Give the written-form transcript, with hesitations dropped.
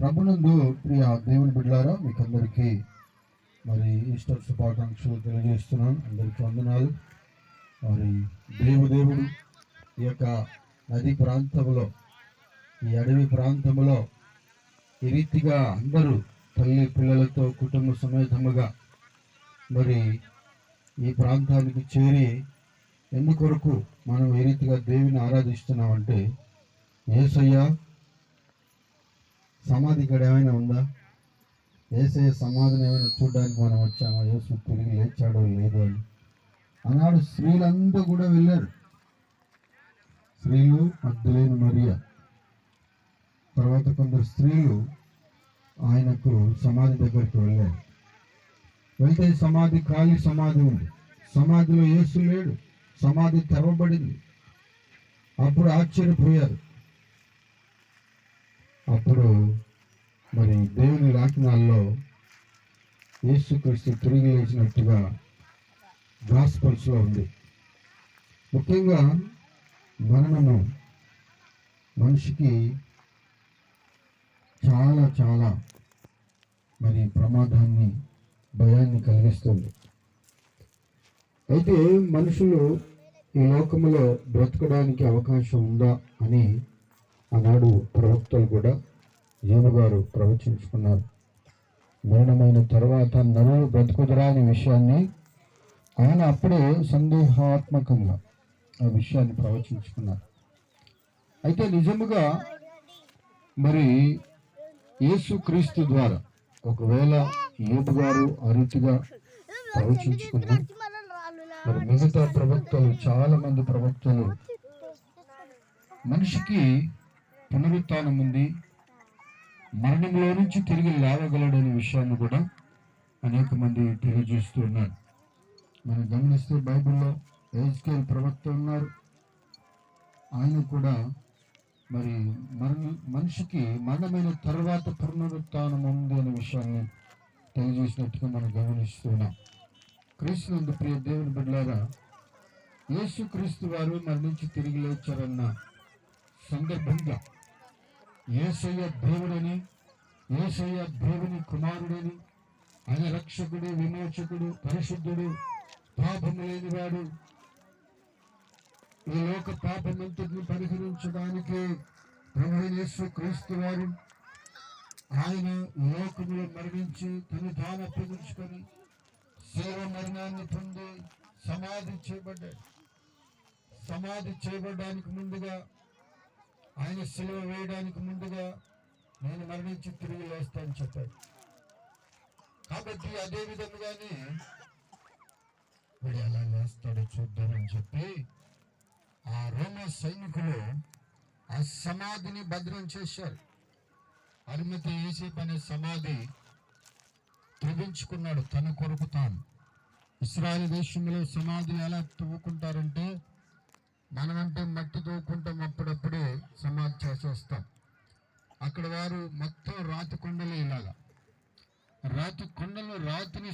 ప్రభునందు ప్రియ దేవుని బిడ్డలారా, మీకందరికీ మరి ఈస్టర్ శుభాకాంక్షలు తెలియజేస్తున్నాను. అందరికీ వందనాలు. మరి దేవుడు ఈ యొక్క నది ప్రాంతంలో, ఈ అడవి ప్రాంతంలో ఈ రీతిగా అందరూ తల్లి పిల్లలతో కుటుంబ సమేతముగా మరి ఈ ప్రాంతానికి చేరి ఎందుకొరకు మనం ఏ రీతిగా దేవుని ఆరాధిస్తున్నామంటే, యేసయ్య సమాధి ఇక్కడ ఏమైనా ఉందా? యేసయ్య సమాధిని ఏమైనా చూడడానికి మనం వచ్చామా? యేసు తిరిగి లేచాడో లేదో అని. ఆనాడు స్త్రీలంతా కూడా వెళ్ళారు. స్త్రీలు, మగ్దలేనే మరియ, తర్వాత కొందరు స్త్రీలు ఆయనకు సమాధి దగ్గరికి వెళ్ళారు. వెళ్తే సమాధి ఖాళీ సమాధి ఉంది. సమాధిలో యేసు లేడు. సమాధి తెరవబడింది. అప్పుడు ఆశ్చర్యపోయారు. అప్పుడు మరి దేవుని లేఖనాల్లో యేసుక్రీస్తు తిరిగి లేచినట్టుగా గాస్పల్స్లో ఉంది. ముఖ్యంగా మరణము మనిషికి చాలా చాలా మరి ప్రమాదాన్ని, భయాన్ని కలిగిస్తుంది. అయితే మనుషులు ఈ లోకములో బ్రతకడానికి అవకాశం ఉందా అని ఆనాడు ప్రవక్తలు కూడా యోను గారు ప్రవచించుకున్నారు. మరణమైన తర్వాత నరులు బ్రతుకుదరా అనే విషయాన్ని ఆయన అప్పుడే సందేహాత్మకంగా ఆ విషయాన్ని ప్రవచించుకున్నారు. అయితే నిజముగా మరి యేసుక్రీస్తు ద్వారా ఒకవేళ యోబు గారు ఆ రీతిగా ప్రవచించుకున్నా, మరి మిగతా ప్రవక్తలు, చాలా మంది ప్రవక్తలు మనిషికి పునరుత్థానం ఉంది, మరణంలో నుంచి తిరిగి లేవగలడనే విషయాన్ని కూడా అనేక మంది తెలియజేస్తూ ఉన్నారు. మనం గమనిస్తే బైబిల్లో ఎహెజ్కేలు ప్రవక్త ఉన్నారు. ఆయన కూడా మరి మనిషికి మరణమైన తర్వాత పునరుత్థానం ఉంది అనే విషయాన్ని తెలియజేసినట్టుగా మనం గమనిస్తున్నాం. క్రీస్తునందు ప్రియ దేవుని బిడ్డలారా, యేసుక్రీస్తు వారు మరణించి తిరిగి లేచారన్న సందర్భంగా యేసయ్య దేవుడని, యేసయ్య దేవుని కుమారుడని, ఆయన రక్షకుడు, విమోచకుడు, పరిశుద్ధుడు, పాపము లేనివాడు, ఈ లోక పాపమంతటిని పరిహరించడానికి ప్రభువైన యేసుక్రీస్తు వారు ఆయన లోకములో మరణించి తను తాను అప్పగించుకొని శిలువ మరణాన్ని పొంది సమాధి చేయబడ్డాడు. సమాధి చేయబడడానికి ముందుగా, ఆయన శిలువ వేయడానికి ముందుగా నేను మరణించి తిరిగి లేస్తానని చెప్పాడు. కాబట్టి అదే విధంగానే వీడు ఎలా లేస్తాడో చూద్దామని చెప్పి ఆ రోమా సైనికులు ఆ సమాధిని భద్రం చేశారు. అరిమతయి యోసేపు అనే సమాధి త్రవ్వించుకున్నాడు తన కొరకు తాను. ఇశ్రాయేలు దేశంలో సమాధులు ఎలా తవ్వుకుంటారంటే, మనమంటే మట్టి తవ్వుకుంటాం, అప్పుడప్పుడే సమాధి చేసేస్తాం. అక్కడ వారు మొత్తం రాతి కొండలు, ఇలాగా రాతి కొండలు రాతిని